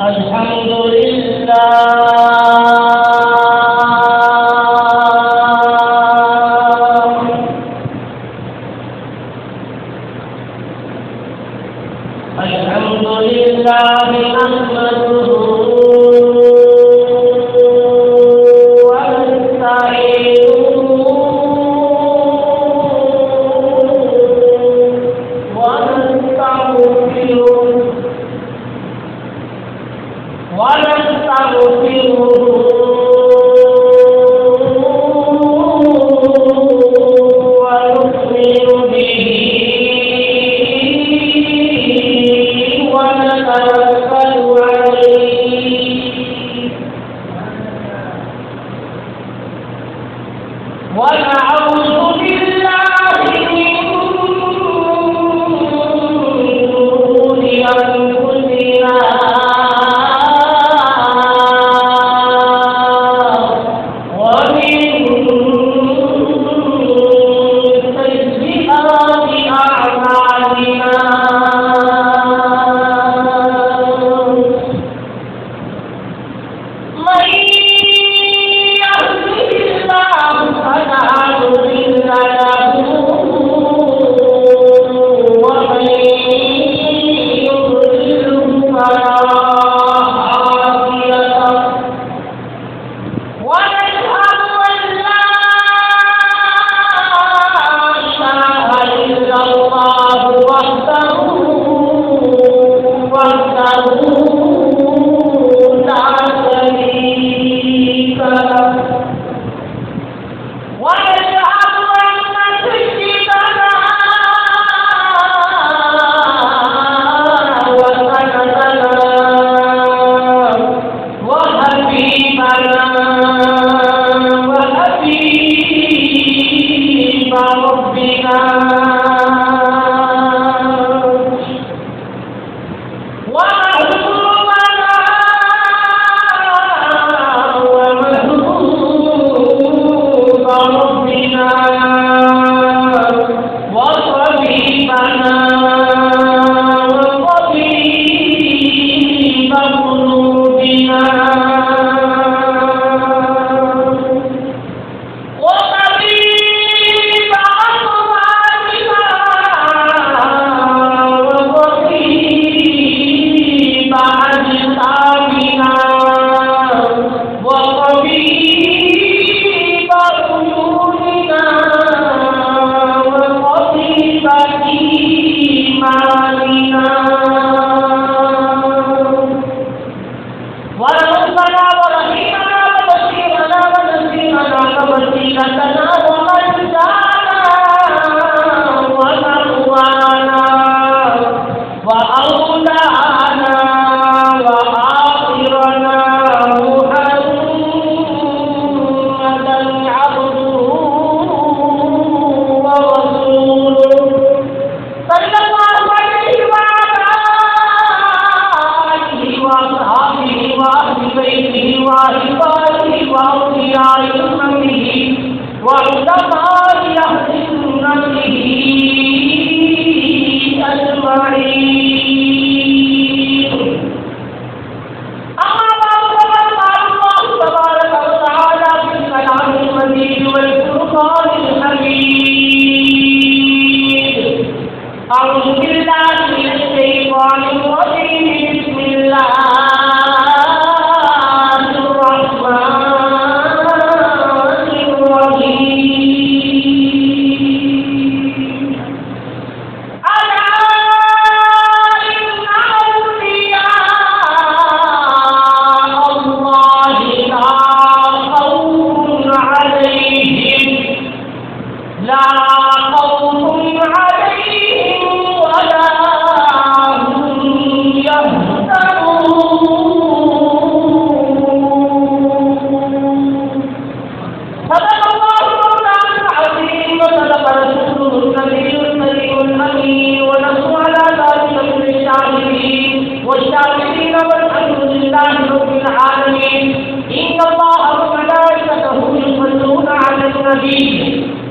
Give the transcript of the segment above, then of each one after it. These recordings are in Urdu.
الحمد لله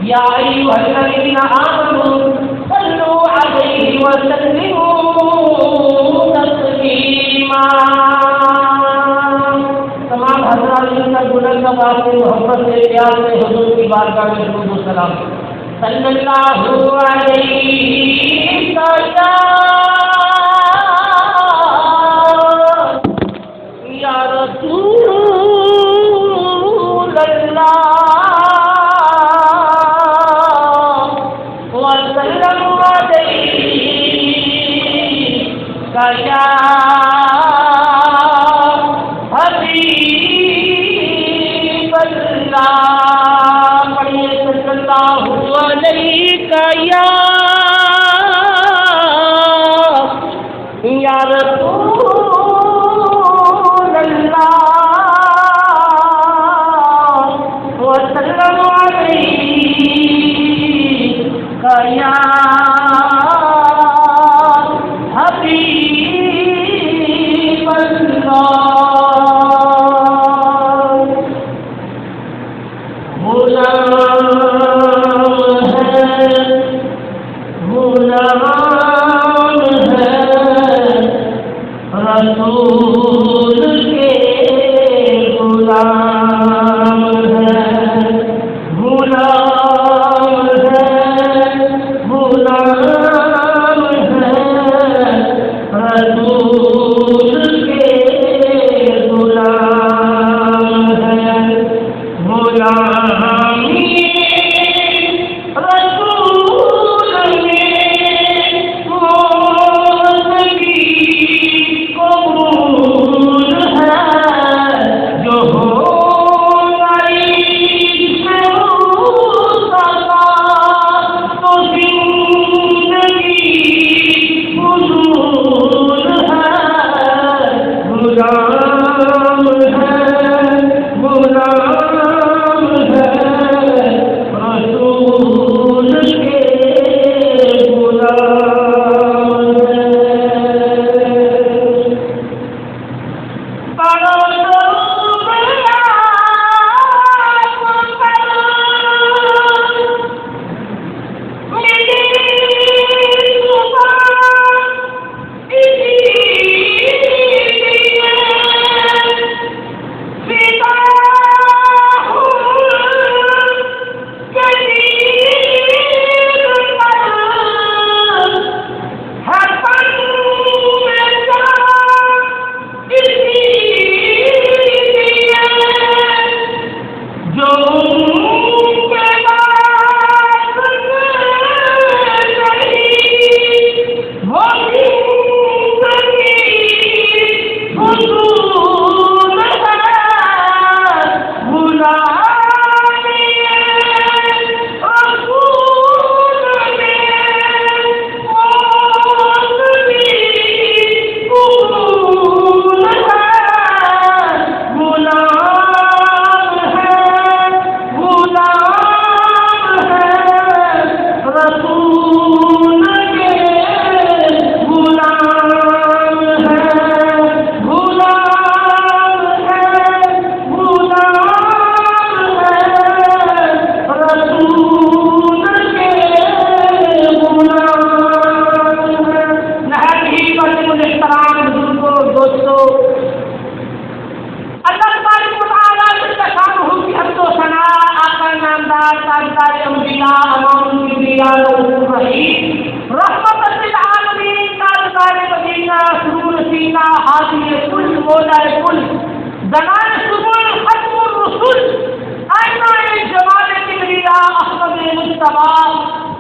يا أيها الذين آمنوا صلوا عليه وسلموا تسليما تسلیما. تمام حضرات مل کر بلند آواز سے محبت سے پیار سے حضور کی بارگاہ میں درود و سلام. صلی اللہ علیہ یا رسول اللہ وسلم علیہ یا حبیب اللہ. پڑھیے صلی اللہ علیہ یا رسول اللہ وسلم علیہ یا حبیب اللہ. رسول کے غلام ہے، غلام ہے، غلام ہے، رسول کے غلام ہے. غلامی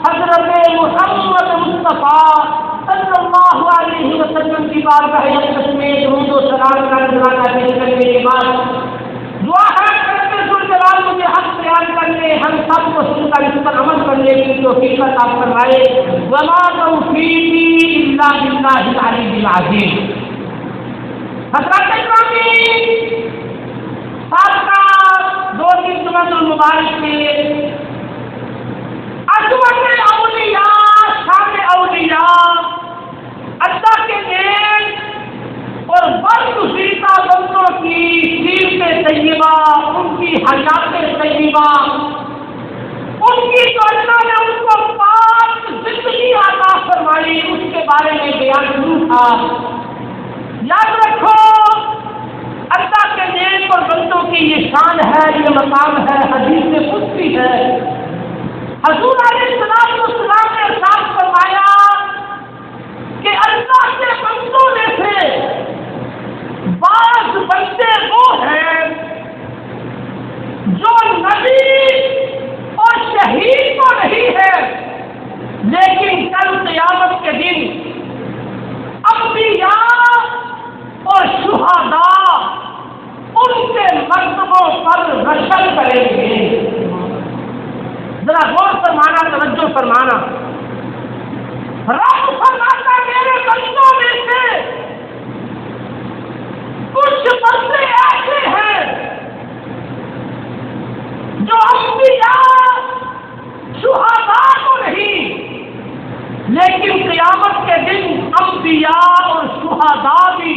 حضرت محمد مصطفیٰ صلی اللہ علیہ وسلم کی بارگاہ اقدس میں درود و سلام کا نذرانہ پیش کرنے کے بعد دعا ہے کہ ذوالجلال مجھے حق بیان کرنے، ہم سب کو سن کر اس پر عمل کرنے کی توفیق عطا فرمائے. وما توفیقی الا باللہ العلی العظیم. حضرات گرامی، سابقہ 2 جمعۃ المبارک میں عظمت اولیاء، شان اولیاء، اللہ کے نیک اور بدگزیدہ بندوں کی سیرت طیبہ، ان کی حیات طیبہ، ان کی جو اللہ نے ان کو پاک زندگی عطا فرمائی، اس کے بارے میں بیان شروع تھا. یاد رکھو اللہ کے نیک اور بندوں کی یہ شان ہے، یہ مقام ہے، حدیث میں قدسی ہے۔ حضور علیہ السلام نے ارشاد فرمایا کہ اللہ کے بندوں میں سے بعض بندے وہ ہیں جو نبی اور شہید تو نہیں ہے، لیکن کل قیامت کے دن انبیاء اور شہداء ان کے مرتبوں پر رشک کریں گے۔ ذرا غور فرمانا، توجہ فرمانا۔ رب فرماتا میرے بندوں میں سے کچھ بندے ایسے ہیں جو انبیاء شہداء کو نہیں، لیکن قیامت کے دن انبیاء اور شہداء بھی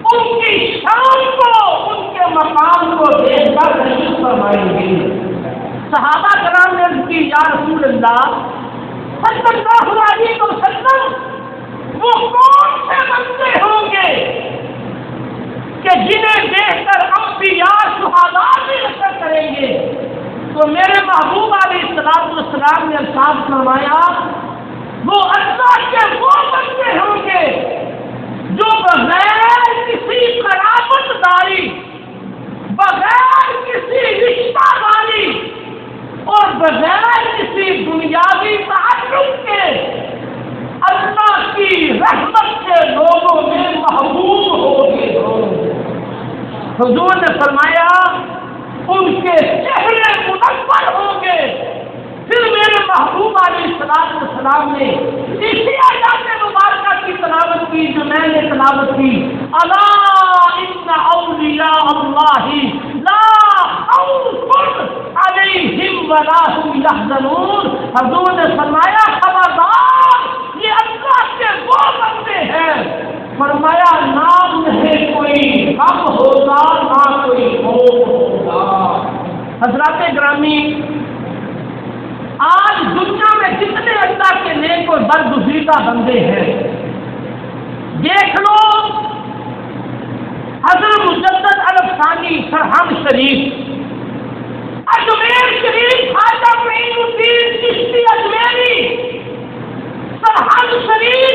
ان کی شان کو، ان کے مقام کو دیکھ کر رشک فرمائیں گے۔ صحابہ کرام نے عرض کی یا رسول اللہ صلی اللہ علیہ وسلم وہ کون سے بندے ہوں گے کہ جنہیں دیکھ کر انبیاء شہداء بھی رشک کریں گے؟ تو میرے محبوب علیہ السلام نے ارشاد فرمایا وہ اللہ کے وہ بندے ہوں گے جو بغیر کسی قرابت داری، بغیر کسی رشتہ داری اور بغیر کسی دنیاوی تعلق کے اللہ کی رحمت کے لوگوں میں محبوب ہوگے۔ حضور نے فرمایا ان کے چہرے منور ہوں گے۔ پھر میرے محبوب علیہ السلام نے اسی آیات مبارکہ کی تلاوت کی جو میں نے تلاوت کی، الا ان اولیاء اللہ لا خوف علیہم ولا هم یحزنون۔ حضور نے فرمایا خبردار یہ اللہ کے وہ بندے ہیں، فرمایا نام نہیں کوئی غم ہوگا نہ کوئی خوف ہوگا۔ حضرات گرامی، آج دنیا میں جتنے اللہ کے نیک اور برگزیدہ بندے ہیں دیکھ لو، حضرت مجدد علب ثانی سرہنگ شریف، اجمیر شریف، خواجہ معین الدین چشتی اجمیری، سرہنگ شریف،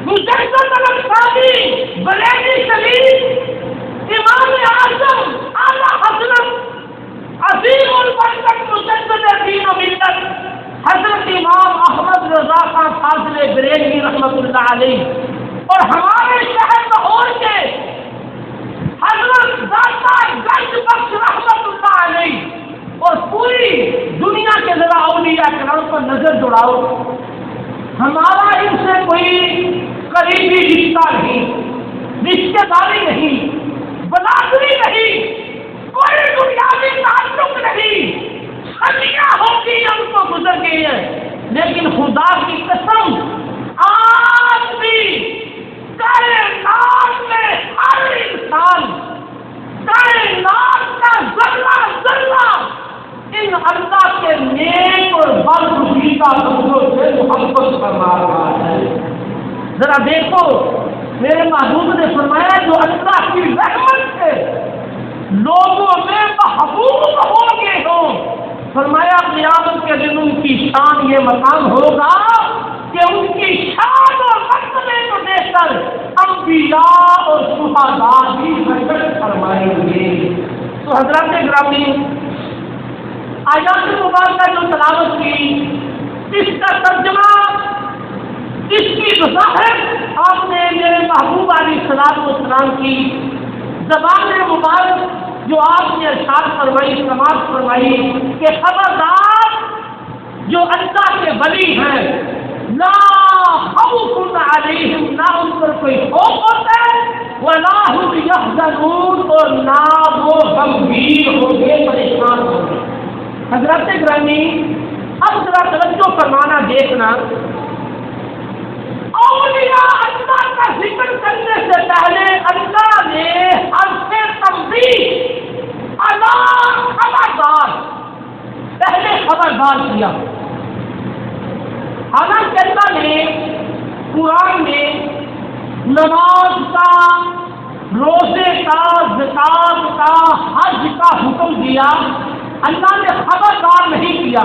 مجدد علب ثانی بریلی شریف، امام اعظم اعلیٰ حضرت عظیم البرکت مجدد دین و ملت حضرت امام احمد رضا خان فاضل بریلوی رحمۃ اللہ علیہ، اور ہمارے شہر لاہور کے حضرت داتا گنج بخش رحمۃ اللہ علیہ، اور پوری دنیا کے ذرا اولیاء کرام پر نظر دوڑاؤ، ہمارا ان سے کوئی قریبی رشتہ نہیں، رشتے داری نہیں، برادری نہیں، کوئی دنیاوی تعلق نہیں، صدیاں ہو گئی ان کو گزر گئی ہیں، لیکن خدا کی قسم آج بھی کائنات میں ہر انسان، کائنات کا ذرہ ذرہ ان اللہ کے نیک اور برگزیدہ بندوں سے محبت فرما رہا ہے۔ ذرا دیکھو میرے محبوب نے فرمایا جو اللہ کی رحمت سے لوگوں میں محبوب ہو گئے ہوں، فرمایا قیامت کے دن ان کی شان یہ مقام ہوگا کہ ان کی شان اور مرتبے کو دیکھ کر انبیاء اور شہداء بھی رشک فرمائیں گے۔ تو حضرات گرامی، آیات مبارکہ جو تلاوت کی، اس کا ترجمہ، اس کی وضاحت آپ نے میرے محبوب علیہ السلام کی زبان مبارک جو آپ نے ارشاد فرمائی، سماعت فرمائی کہ خبردار جو اللہ کے ولی ہیں لا خوف علیہم، نہ ان پر کوئی خوف ہوتا ہے، ولا هم یحزنون، اور نہ وہ غمگین ہوں گے، پریشان ہوں گے۔ حضرات گرامی، اب ذرا توجہ فرمانا، دیکھنا، اولیاء اللہ کا ذکر کرنے سے پہلے اللہ نے حرف تنبیہ اللہ خبردار پہلے خبردار کیا۔ حالانکہ اللہ نے قرآن میں نماز کا، روزے کا، زکات کا، حج کا حکم دیا، اللہ نے خبردار نہیں کیا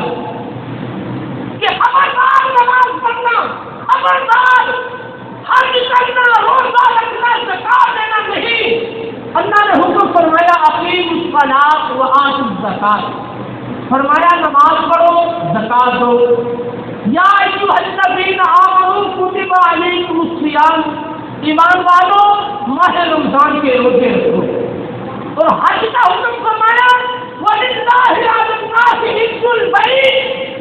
کہ خبردار نماز پڑھنا، خبردار حج کرنا، روزہ رکھنا، زکات دینا نہیں۔ اللہ نے حکم فرمایا اقیموا الصلاۃ وآتوا الزکات، فرمایا نماز پڑھو، زکات دو۔ یا ایھا الذین آمنوا کتب علیکم الصیام، ایمان والو ماہ رمضان کے روزے رکھو۔ اور حج کا حکم فرمایا وَلِلَّهِ عَلَى النَّاسِ حِجُّ الْبَيْتِ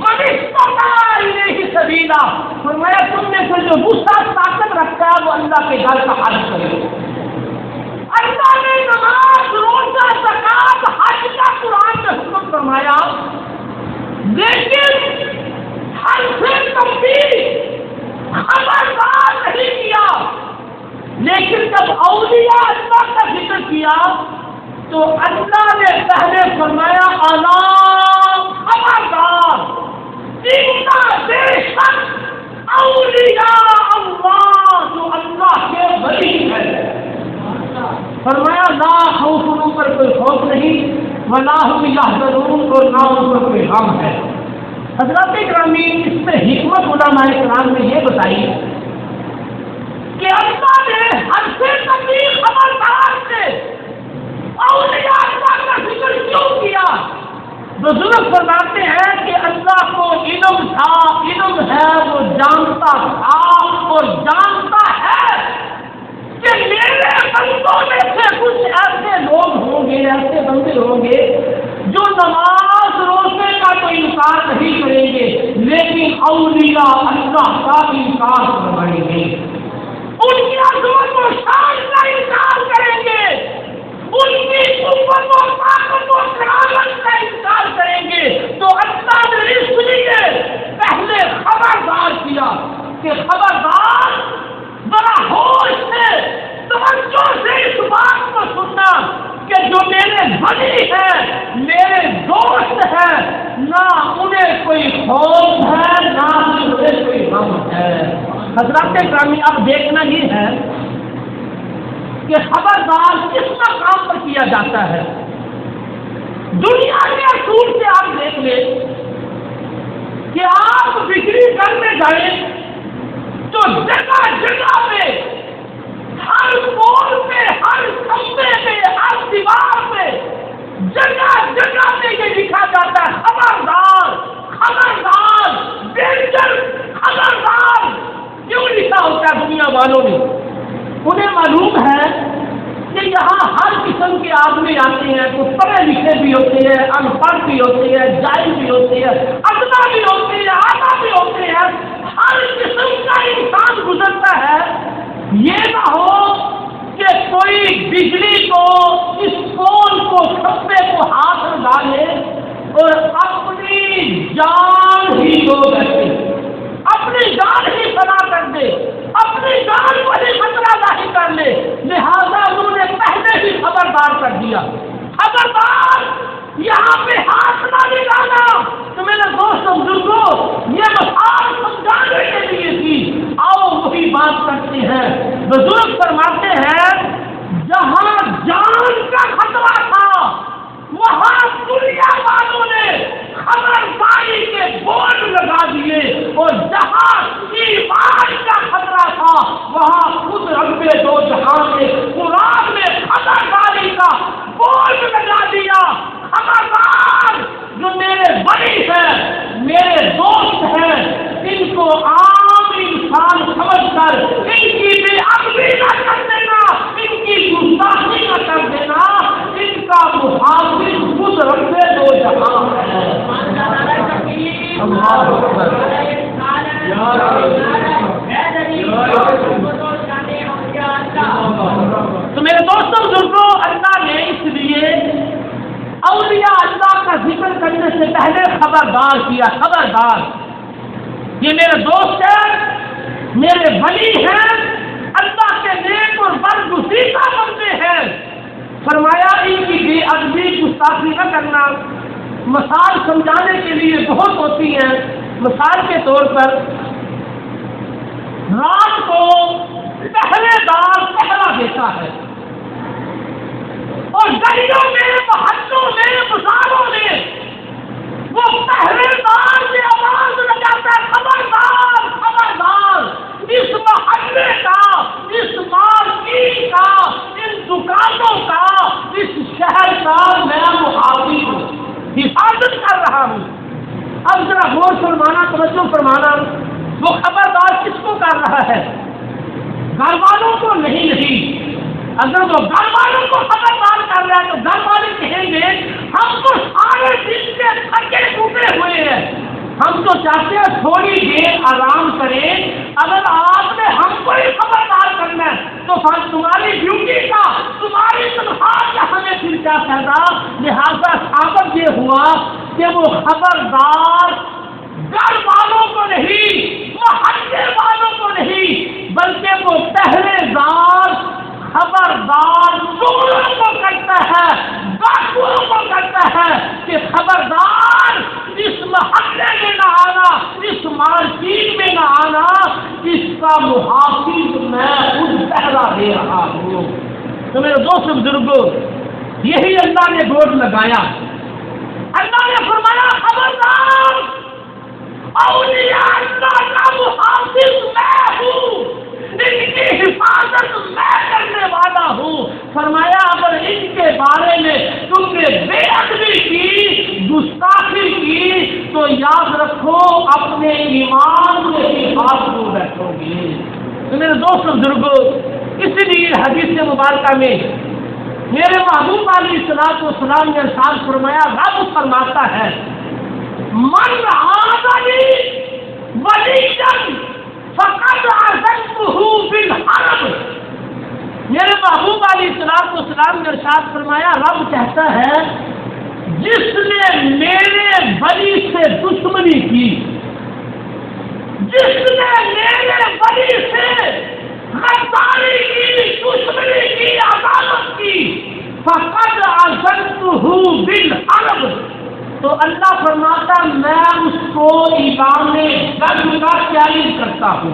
مَنِ اسْتَطَاعَ إِلَيْهِ سَبِيلًا، فرمایا تم میں سے جو وسعت طاقت رکھتا ہے وہ اللہ کے گھر کا حج کرے۔ اللہ نے نماز، روزہ، زکات، حج کا قرآن میں حکم فرمایا، لیکن حج سے تنبیہ خبردار نہیں کیا۔ لیکن جب اولیاء اللہ کا ذکر کیا تو اللہ نے پہلے فرمایا الا خبردار، بے شک اولیاء اللہ جو اللہ کے ولی ہیں، فرمایا لا خوف، ان پر کوئی خوف نہیں، ولا هم يحزنون، اور نہ ان پر کوئی غم ہے۔ حضرات گرامی، اس میں حکمت علماء کرام نے یہ بتائی کہ اللہ نے ہر سے تبلیغ خبردار سے اولیاء اللہ کا ذکر کیوں کیا؟ بزرگ فرماتے ہیں کہ اللہ کو علم تھا، علم ہے، وہ جانتا تھا اور جانتا ہے کہ میرے بندوں میں سے کچھ ایسے لوگ ہوں گے، ایسے بندے ہوں گے جو نماز روزے کا تو انکار نہیں کریں گے، لیکن اولیاء اللہ کا انکار فرمائیں گے، ان کی عظمت و شان کا انکار کریں گے، ان کی قوت و طاقت و کرامت کا انکار کریں گے۔ تو اللہ نے اس لیے پہلے خبردار کیا کہ خبردار، ذرا ہوش سے، توجہ سے اس بات کو سننا کہ جو میرے ولی ہیں، میرے دوست ہیں، نہ انہیں کوئی خوف ہے، نہ انہیں کوئی غم ہے۔ حضرات گرامی، اب دیکھنا یہ ہے کہ خبردار کس مقام پر کیا جاتا ہے۔ دنیا کے اصول سے آپ دیکھ لیں کہ آپ بجلی گھر میں جائیں تو جگہ جگہ پہ، ہر پول پہ، ہر کمرے پہ، ہر دیوار پہ، جگہ جگہ پہ یہ لکھا جاتا ہے خبردار، خبردار، ڈینجر، خبردار۔ کیوں لکھا ہوتا ہے دنیا والوں نے؟ انہیں معلوم ہے کہ یہاں ہر قسم کے آدمی آتے ہیں، کچھ پڑھے لکھے بھی ہوتے ہیں، ان پڑھ بھی ہوتے ہیں، جاہل بھی ہوتے ہیں، ادنا بھی ہوتے ہیں، آدھا بھی ہوتے ہیں، ہر قسم کا انسان گزرتا ہے۔ یہ نہ ہو کہ کوئی بجلی کو، اس پول کو، کھمبے کو ہاتھ میں ڈالے اور اپنی جان ہی دو بیٹھے، اپنی جان ہی فنا کر دے، اپنی جان کو ہی خطرہ ظاہر کر لے۔ لہذا انہوں نے پہلے ہی خبردار کر دیا، خبردار یہاں پہ ہاتھ نہ لگانا۔ تو میرے دوستوں بزرگوں، یہ مثال سمجھانے کے لیے تھی۔ آؤ وہی بات کرتے ہیں۔ بزرگ فرماتے ہیں جہاں جان کا خطرہ تھا وہاں دنیا والوں نے خبرداری کے بورڈ لگا دیے، اور جہاں ایمان کا خطرہ تھا وہاں خود رب دو جہاں نے قرآن میں خبرداری کا بورڈ لگا دیا۔ خبردار، جو میرے بڑی ہیں، میرے دوست ہیں، ان کو عام انسان سمجھ کر ان کی بے عقلی نہ کر دینا، ان کی گستاخی نہ کر دینا، ان کا محافظ خود رب دو جہاں ہے۔ تو میرے دوستوں بزرگوں، اللہ نے اس لیے اولیاء اللہ کا ذکر کرنے سے پہلے خبردار کیا، خبردار، یہ میرے دوست ہیں، میرے ولی ہیں، اللہ کے نیک اور برگزیدہ بندے ہیں۔ فرمایا ان کی بے ادبی، گستاخی نہ کرنا۔ مثال سمجھانے کے لیے بہت ہوتی ہیں۔ مثال کے طور پر رات کو پہرے دار دیتا ہے، اور گلیوں میں، محلوں میں، بازاروں میں وہ پہرے دار کی آواز لگاتا ہے، خبردار خبردار، اس محلے کا، اس مارکیٹ کا، ان دکانوں کا، اس شہر کا میں محافظ ہوں، حفاظت کر رہا ہوں۔ اب ذرا غور فرمانا، توجہ فرمانا، وہ خبردار کس کو کر رہا ہے؟ گھر والوں کو نہیں۔ اگر وہ گھر والوں کو خبردار کر رہا ہے تو گھر والے کہیں گے ہم تو سارے دن کے تھکے ٹوٹے ہوئے ہیں، ہم تو چاہتے ہیں تھوڑی دیر آرام کریں، اگر آپ نے ہم کو ہی خبردار کرنا ہے تو تمہاری ڈیوٹی کا، تمہاری تنخواہ کا ہمیں پھر کیا فائدہ؟ لہذا ثابت یہ ہوا کہ وہ خبردار گھر والوں کو نہیں، محلے والوں کو نہیں، بلکہ وہ پہرے دار خبردار چوروں کو کرتا ہے، ڈاکوؤں کو کرتا ہے کہ خبردار اس محلے میں نہ آنا، اس مارکیٹ میں نہ آنا، اس کا محافظ میں خود پہرا دے رہا ہوں۔ تو میرے دوست بزرگوں، یہی اللہ نے بورڈ لگایا۔ اللہ نے فرمایا خبردار، اولیاء اللہ کا محافظ میں ہوں، ان کی حفاظت میں کرنے والا ہوں۔ فرمایا اگر ان کے بارے میں تم نے بے ادبی کی، گستاخی کی، تو یاد رکھو اپنے ایمان میں حفاظت رکھو گے۔ تو میرے دوست بزرگوں، اس لیے حدیث مبارکہ میں میرے محبوب علیہ الصلوۃ والسلام نے ارشاد فرمایا، رب فرماتا ہے من عادنی ولیًا فقد عزمتہ بالحرب۔ میرے محبوب علیہ الصلوۃ والسلام نے ارشاد فرمایا، رب کہتا ہے جس نے میرے ولی سے دشمنی کی، جس نے میرے ولی سے غداری کی، دشمنی کی، عداوت کی، فقد عزمتہ بالحرب، تو اللہ فرماتا میں اس کو ایمان جنگ کا چیلنج کرتا ہوں۔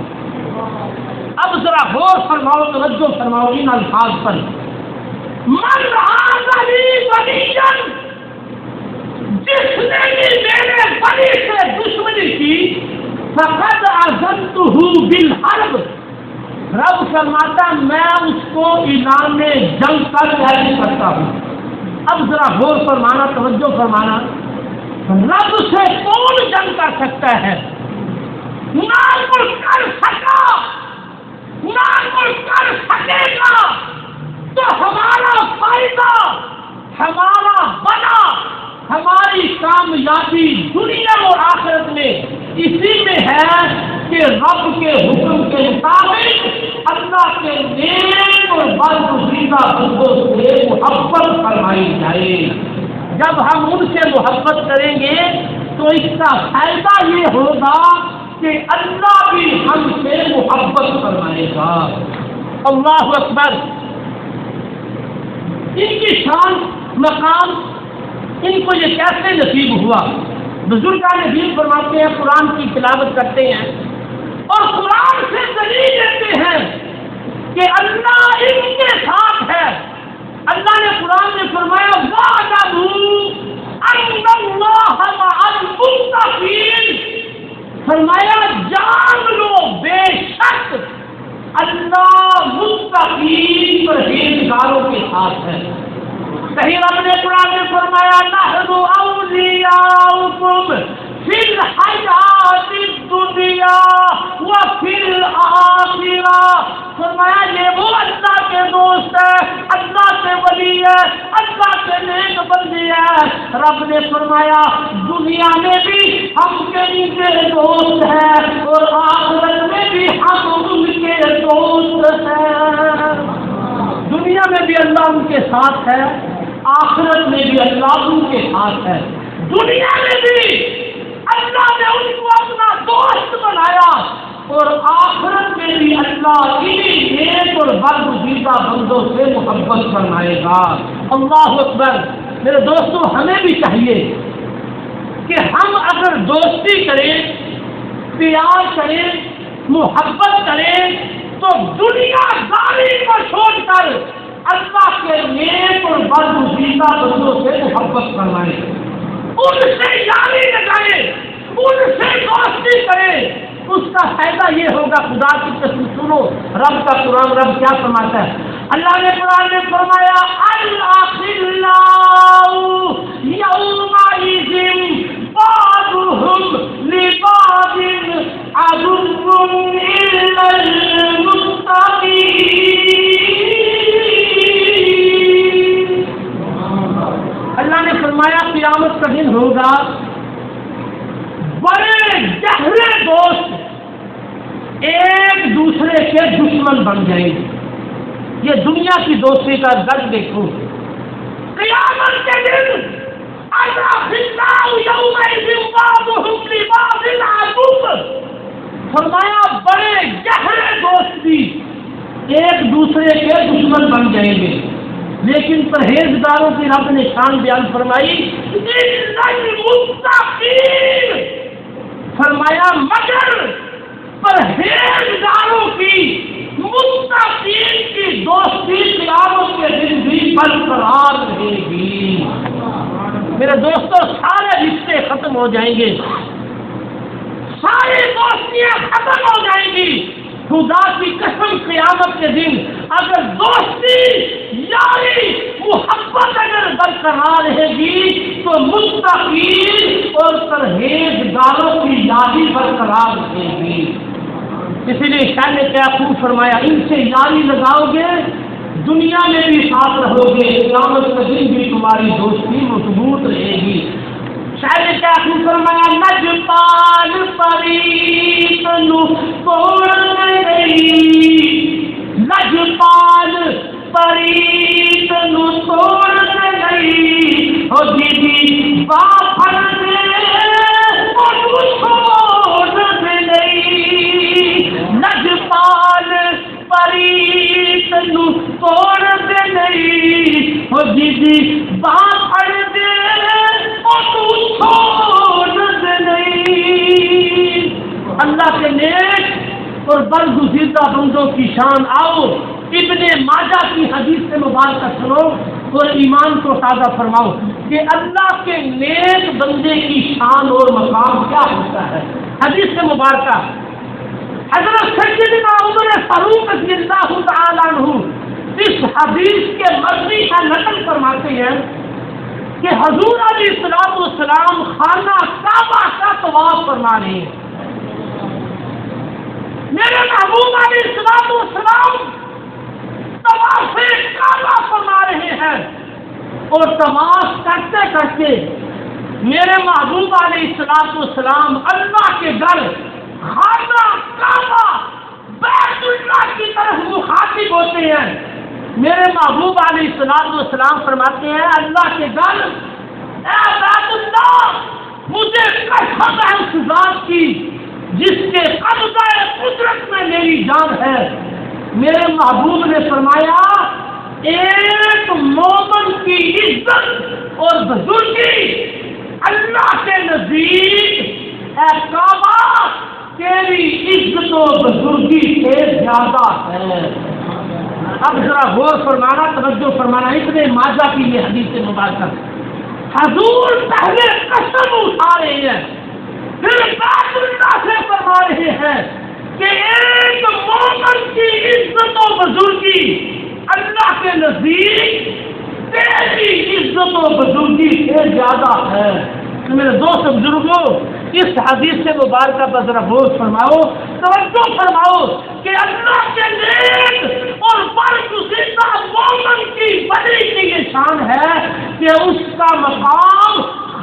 اب ذرا غور فرماؤ، توجہ فرماؤ ان الفاظ پر، من عادنی ولیًا، جس نے بھی میرے ولی سے دشمنی کی، فقد عزمتہ بالحرب، رب فرماتا میں اس کو اعلان جنگ کا چیلنج کرتا ہوں۔ اب ذرا غور فرمانا، توجہ فرمانا، رب سے کون جنگ کر سکتا ہے؟ نہ کوئی کر سکا، نہ کوئی کر سکے گا، تو ہمارا فائدہ، ہمارا بنا، ہماری کامیابی دنیا اور آخرت میں اسی میں ہے کہ رب کے حکم کے مطابق اللہ کے نیک اور برگزیدہ بندوں سے محبت فرمائی جائے۔ جب ہم ان سے محبت کریں گے تو اس کا فائدہ یہ ہوگا کہ اللہ بھی ہم سے محبت فرمائے گا۔ اللہ اکبر! ان کی شان، مقام، ان کو یہ کیسے نصیب ہوا؟ بزرگان دین فرماتے ہیں، قرآن کی تلاوت کرتے ہیں اور قرآن سے دلیل دیتے ہیں کہ اللہ ان کے ساتھ ہے۔ اللہ نے قرآن میں فرمایا وَاعْلَمُوا أَنَّ اللَّهَ مَعَ الْمُتَّقِينَ، فرمایا جان لو بے شک اللہ متقین پرہیزگاروں کے ساتھ ہے۔ کہیں رب نے قرآن میں فرمایا نحن اولیاؤکم فی الحیات الدنیا وفی الآخرہ، فرمایا یہ وہ اللہ کے دوست ہے، اللہ کے ولی ہے، اللہ کے نیک بندے ہیں۔ رب نے فرمایا دنیا میں بھی ہم کے دوست ہیں اور آخرت میں بھی ہم ان کے دوست ہیں۔ دنیا میں بھی اللہ ان کے ساتھ ہے، آخرت میں بھی اللہ ان کے ساتھ ہے۔ دنیا میں بھی اللہ نے ان کو اپنا دوست بنایا اور آخرت میں بھی اللہ انہیں نیک اور برگزیدہ بندوں سے محبت فرمائے گا۔ اللہ اکبر! میرے دوستوں، ہمیں بھی چاہیے کہ ہم اگر دوستی کریں، پیار کریں، محبت کریں تو دنیا داری کو چھوڑ کر برگزیدہ بندوں سے محبت فرمائے، ان سے یاری لگائے، ان سے دوستی کرے، اس کا فائدہ یہ ہوگا۔ خدا کی قسم سنو رب کا قرآن، رب کیا فرماتا ہے؟ اللہ نے قرآن میں فرمایا الاخلاء یومئذ بعضهم لبعض عدو الا المتقین۔ اللہ نے فرمایا قیامت کا دن ہوگا، بڑے گہرے دوست ایک دوسرے کے دشمن بن جائیں گے۔ یہ دنیا کی دوستی کا درد دیکھو، قیامت کے دن فرمایا بڑے گہرے دوست بھی ایک دوسرے کے دشمن بن جائیں گے، لیکن پرہیزگاروں کی رب نے شان بیان فرمائی فرمایا مگر پرہیزگاروں کی، متقین کی دوستی قیامت کے دن بھی برقرار رہے گی۔ میرے دوستوں سارے رشتے ختم ہو جائیں گے، ساری دوستیاں ختم ہو جائیں گی، خدا کی قسم قیامت کے دن اگر دوستی یاری محبت اگر برقرار رہے گی تو متقین اور پرہیزگاروں کی یاری برقرار رہے گی۔ اسی لیے شاہ نے کیا خوب فرمایا، ان سے یاری لگاؤ گے دنیا میں بھی ساتھ رہو گے، قیامت کے دن بھی تمہاری دوستی مضبوط رہے گی۔ شاہ نے کیا خوب فرمایا، نجپال پریت نو توڑ گئی، نجپال پریت نو توڑ گئی، ہو دیدی بافر دے وہ چھوڑ گئی، نجپال پریت نو توڑ گئی، ہو دیدی بافر دے وہ چھوڑ گئی۔ اللہ کے نیک اور برگزیدہ بندوں کی شان آؤ ابن ماجہ کی حدیث سے مبارکہ سنو اور ایمان کو تازہ فرماؤ کہ اللہ کے نیک بندے کی شان اور مقام کیا ہوتا ہے۔ حدیث سے مبارکہ حضرت سیدنا عمر فاروق رضی اللہ تعالی عنہ اس حدیث کے مروی کا نقل فرماتے ہیں کہ حضور علیہ السلام خانہ کعبہ کا طواف فرما رہے ہیں، میرے محبوب علیہ السلام طواف کعبہ فرما رہے ہیں، اور طواف کرتے کرتے میرے محبوب علیہ السلام اللہ کے گھر خانہ کعبہ بیت اللہ کی طرف مخاطب ہوتے ہیں۔ میرے محبوب علیہ السلام فرماتے ہیں اللہ کے گھر، اے بیت اللہ مجھے قسم ہے اس ذات کی جس کے قبضہ قدرت میں میری جان ہے۔ میرے محبوب نے فرمایا ایک مومن کی عزت اور بزرگی اللہ کے نزدیک اے کعبہ تیری عزت و بزرگی سے زیادہ ہے۔ اب ذرا غور فرمانا، توجہ فرمانا، ابن ماجہ کی یہ حدیث مبارکہ حضور پہلے قسم اٹھا رہے ہیں، پھر بیت اللہ سے فرما رہے ہیں کہ ایک مومن کی عزت و بزرگی اللہ کے نزدیک تیری عزت و بزرگی سے زیادہ ہے۔ تو میرے دوست بزرگوں اس حدیث سے مبارکہ پر ذرا غور فرماؤ، توجہ فرماؤ کہ اللہ کے نیک اور برگزیدہ مومن کی بڑی کی یہ شان ہے کہ اس کا مقام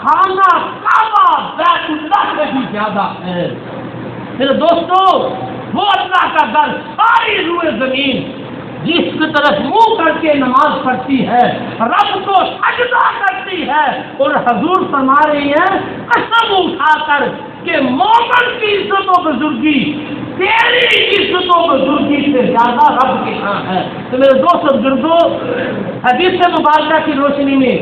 خانہ کعبہ بیت اللہ سے بھی زیادہ ہے۔ میرے دوستو وہ اللہ کا گھر ساری روئے زمین جس کی طرف منہ کر کے نماز پڑھتی ہے، رب کو سجدہ کرتی ہے، اور حضور فرما رہی ہیں قسم اٹھا کر کہ مومن کی عزت و بزرگی تیری عزت و بزرگی سے زیادہ رب کے ہاں ہے۔ تو میرے دوست بزرگوں حدیث مبارکہ کی روشنی میں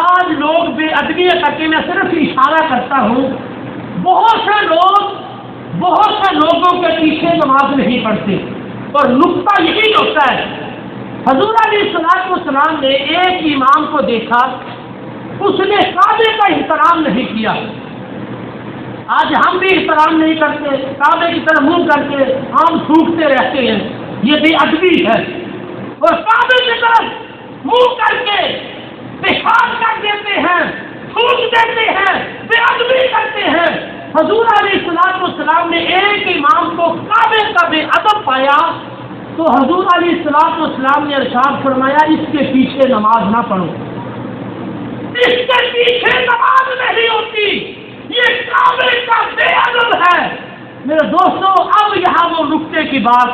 آج لوگ بے ادبی کر کے میں صرف اشارہ کرتا ہوں، بہت سے لوگوں کے پیچھے نماز نہیں پڑھتے، اور نقطہ یہی ہوتا ہے حضور علیہ السلام نے ایک امام کو دیکھا، اس نے کعبے کا احترام نہیں کیا۔ آج ہم بھی احترام نہیں کرتے، کعبے کی طرف منہ کر کے ہم تھوکتے رہتے ہیں، یہ بے ادبی ہے۔ اور کعبے کی طرف منہ کر کے پیشاب کر دیتے ہیں، تھوک دیتے ہیں، بے ادبی کرتے ہیں۔ حضور علیہ السلام نے ایک امام کو کعبے کا بے ادب پایا تو حضور علیہ السلام نے ارشاد فرمایا اس کے پیچھے نماز نہ پڑھو، اس کے پیچھے نماز نہیں ہوتی، یہ کعبے کا بے ادب ہے۔ میرے دوستو، اب یہاں وہ نکتے کی بات،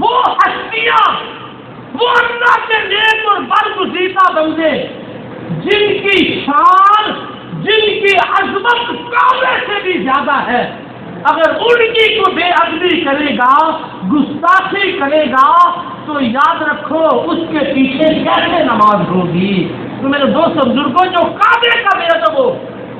وہ ہستیاں، وہ اللہ کے نیک اور برگزیدہ بندے جن کی شان، جن کی عظمت کعبے سے بھی زیادہ ہے، اگر ان کی کو بے ادبی کرے گا، گستاخی کرے گا تو یاد رکھو اس کے پیچھے کیسے نماز ہوگی۔ تو میرے دوست بزرگوں، جو کعبے کا بے ادب ہو،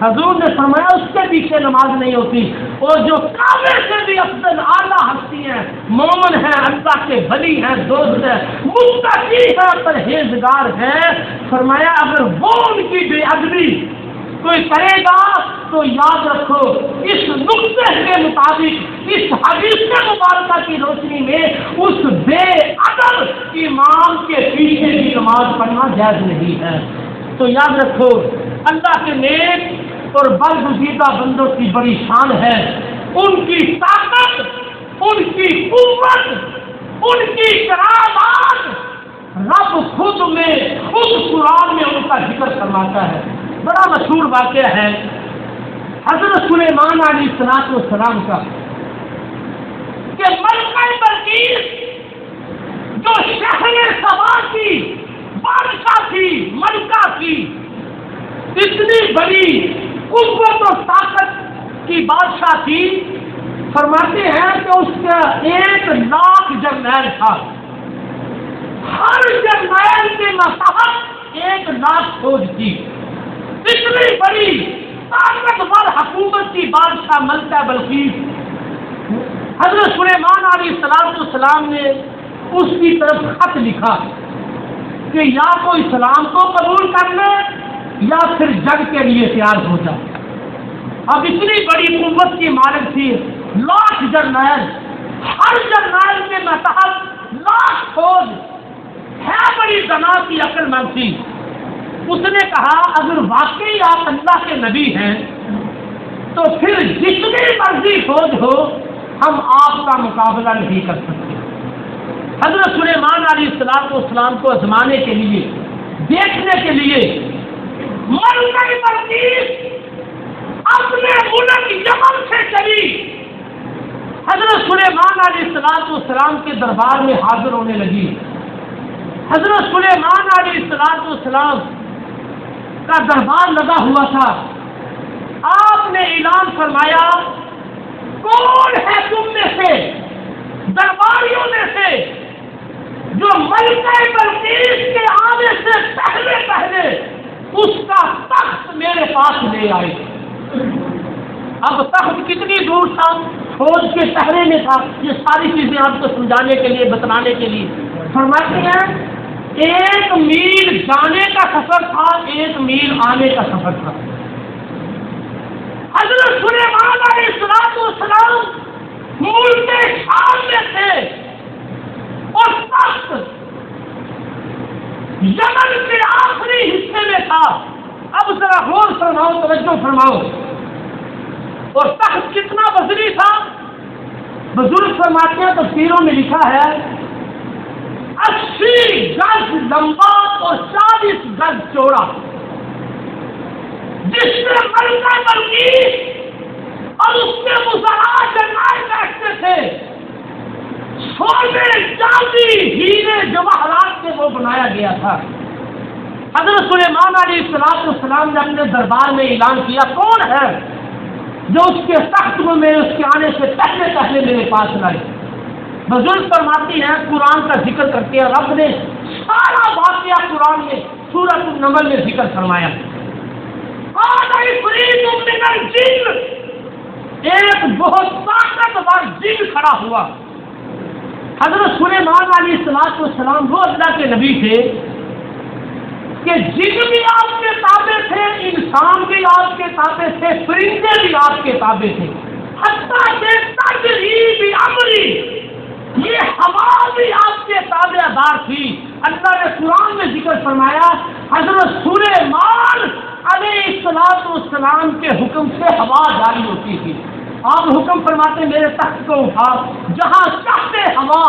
حضور نے فرمایا اس کے پیچھے نماز نہیں ہوتی۔ اور جو کعبے سے بھی افضل اعلیٰ ہستی ہیں، مومن ہیں، اللہ کے ولی ہیں، دوست ہیں، متقی ہیں، پرہیزگار ہیں، فرمایا اگر وہ ان کی بے ادبی کوئی کرے گا تو یاد رکھو اس نقطے کے مطابق، اس حدیث مبارکہ کی روشنی میں اس بے ادب امام کے پیچھے بھی نماز پڑھنا جائز نہیں ہے۔ تو یاد رکھو اللہ کے نیک اور برگزیدہ بندوں کی بڑی شان ہے، ان کی طاقت، ان کی قوت، ان کی کرامات رب خود قرآن میں ان کا ذکر فرماتا ہے۔ بڑا مشہور واقعہ ہے حضرت سلیمان علیہ السلام کا کہ ملکہ بلقیس جو شہر سبا کی بادشاہ تھی، ملکہ تھی، اتنی بڑی قوت و طاقت کی بادشاہ تھی، فرماتے ہیں کہ اس کا 1,00,000 جرنیل تھا، ہر جرنیل کے ماتحت 1,00,000 فوج تھی۔ اتنی بڑی طاقتور حکومت کی بادشاہ ملکہ بلقیس، حضرت سلیمان علیہ السلام نے اس کی طرف خط لکھا کہ یا تو اسلام کو قبول کر لے یا پھر جنگ کے لیے تیار ہو جائے۔ اب اتنی بڑی قوت کی مالک تھی، 1,00,000 جرنیل، ہر جرنیل کے ماتحت 1,00,000 فوج ہے، بڑی دنا کی عقل مند تھی۔ اس نے کہا اگر واقعی آپ اللہ کے نبی ہیں تو پھر جتنی مرضی فوج ہو ہم آپ کا مقابلہ نہیں کر سکتے۔ حضرت سلیمان علیہ السلام کو آزمانے کے لیے، دیکھنے کے لیے ملکہ بلقیس اپنے ملک یمن سے چلی، حضرت سلیمان علیہ السلام کے دربار میں حاضر ہونے لگی۔ حضرت سلیمان علیہ السلام کا دربار لگا ہوا تھا۔ آپ نے اعلان فرمایا کون ہے تم میں سے، درباریوں میں سے، جو ملکہ بلقیس کے آنے سے پہلے پہلے اس کا تخت میرے پاس لے آئے۔ اب تخت کتنی دور تھا، فوج کے پہرے میں تھا۔ یہ ساری چیزیں آپ کو سمجھانے کے لیے، بتلانے کے لیے فرماتے ہیں 1 میل جانے کا سفر تھا، 1 میل آنے کا سفر تھا۔ حضرت سلیمان علیہ السلام ملک شام میں تھے اور تخت یمن کے آخری حصے میں تھا۔ اب ذرا غور فرماؤ، توجہ فرماؤ، اور تخت کتنا وزنی تھا؟ بزرگ فرماتے ہیں، تفسیروں میں لکھا ہے 80 گز لمبا اور 40 گز چوڑا، جس میں ملکہ بلقیس اور اس کے وزراء جرنیل بیٹھتے تھے، سونے، چاندی، ہیرے، جواہرات سے وہ بنایا گیا تھا۔ حضرت سلیمان علیہ السلام نے اپنے دربار میں اعلان کیا کون ہے جو اس کے تخت میں اس کے آنے سے پہلے پہلے میرے پاس لائے۔ بزرگ فرماتی ہیں، قرآن کا ذکر کرتے ہیں، رب نے سارا واقعہ قرآن میں سورۃ النمل میں ذکر فرمایا۔ ایک بہت طاقتور جن کھڑا ہوا، حضرت سلیمان علیہ السلام وہ اللہ کے نبی تھے کہ جن بھی آپ کے تابع تھے، انسان بھی آپ کے تابع تھے، پرندے بھی آپ کے تابع تھے، حتیٰ کہ تجریب امری، یہ ہوا بھی آپ کے تابع دار تھی۔ اللہ نے قرآن میں ذکر فرمایا حضرت سلیمان علیہ السلام کے حکم سے ہوا جاری ہوتی تھی۔ آپ حکم فرماتے میرے تخت کو اٹھا، جہاں چاہتے ہوا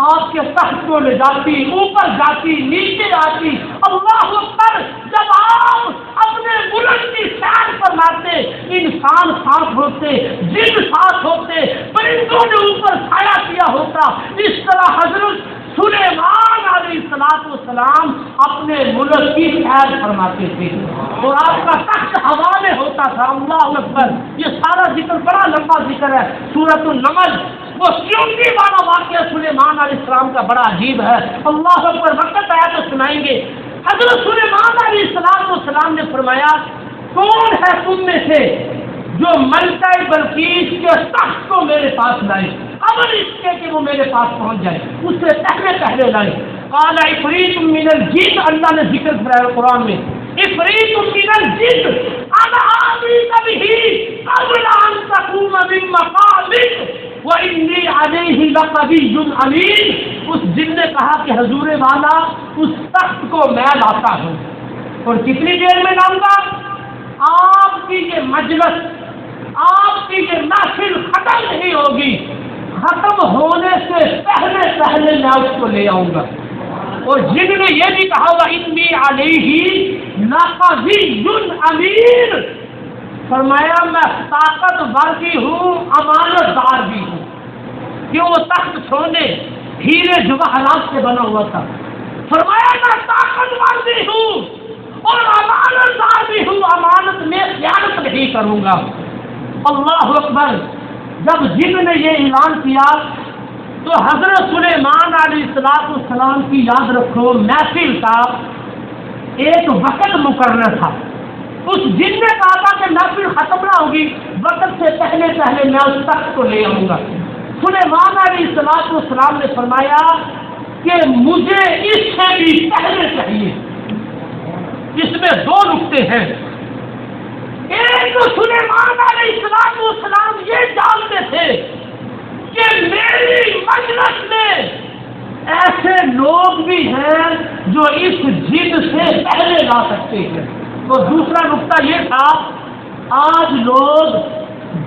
آپ کے تخت کو لے جاتی، اوپر جاتی، نیچے آتی۔ اللہ اکبر! جب آپ اپنے ملک کی سیر پر لاتے، انسان ساتھ ہوتے، جن ساتھ ہوتے، پرندوں نے اوپر سایہ کیا ہوتا۔ اس طرح حضرت سلیمان علیہ السلام اپنے ملک کی سیر فرماتے تھے اور آپ کا تخت ہوا میں ہوتا تھا۔ اللہ اکبر! یہ سارا ذکر بڑا لمبا ذکر ہے، سورۃ النمل وہ چونٹی والا واقعہ سلیمان علیہ السلام کا بڑا عجیب ہے۔ اللہ اکبر! وقت آیا تو سنائیں گے۔ حضرت سلیمان علیہ السلام نے فرمایا کون ہے تم میں سے جو ملکہ بلقیس کے تخت کو میرے پاس لائے، خبر اس کے کہ وہ میرے پاس پہنچ جائے، اس سے پہلے لائے۔ قال عفریت من الجن، اللہ نے ذکر کرایا قرآن میں، عفریت من الجن انا آتیک بہ قبل ان تقوم من مقامک وانی علیہ لقوی امین۔ اس جن نے کہا کہ حضور والا اس تخت کو میں لاتا ہوں، اور کتنی دیر میں لاؤں گا؟ آپ کی یہ مجلس، آپ کی یہ محفل ختم نہیں ہوگی، ختم ہونے سے پہلے میں اس کو لے آؤں گا۔ اور جن نے یہ بھی کہا ہوا انی علیہ لقوی امین، فرمایا میں طاقتور بھی ہوں، امانت دار بھی ہوں، کہ وہ تخت سونے ہیرے جواہرات سے بنا ہوا تھا۔ فرمایا میں طاقتور بھی ہوں اور امانت دار بھی ہوں، امانت میں خیانت نہیں کروں گا۔ اللہ اکبر! جب جن نے یہ اعلان کیا تو حضرت سلیمان علیہ السلام کی یاد رکھو محفل کا ایک وقت مقرر تھا۔ اس جن نے کہا تھا کہ محفل ختم نہ ہوگی، وقت سے پہلے میں اس تخت کو لے آؤں گا۔ سلیمان علیہ السلام نے فرمایا کہ مجھے اس سے بھی پہلے چاہیے۔ اس میں دو نقطے ہیں، ایک تو سلیمان علیہ السلام یہ جانتے تھے کہ میری مجلس میں ایسے لوگ بھی ہیں جو اس جن سے پہلے لا سکتے ہیں۔ اور دوسرا نقطہ یہ تھا آج لوگ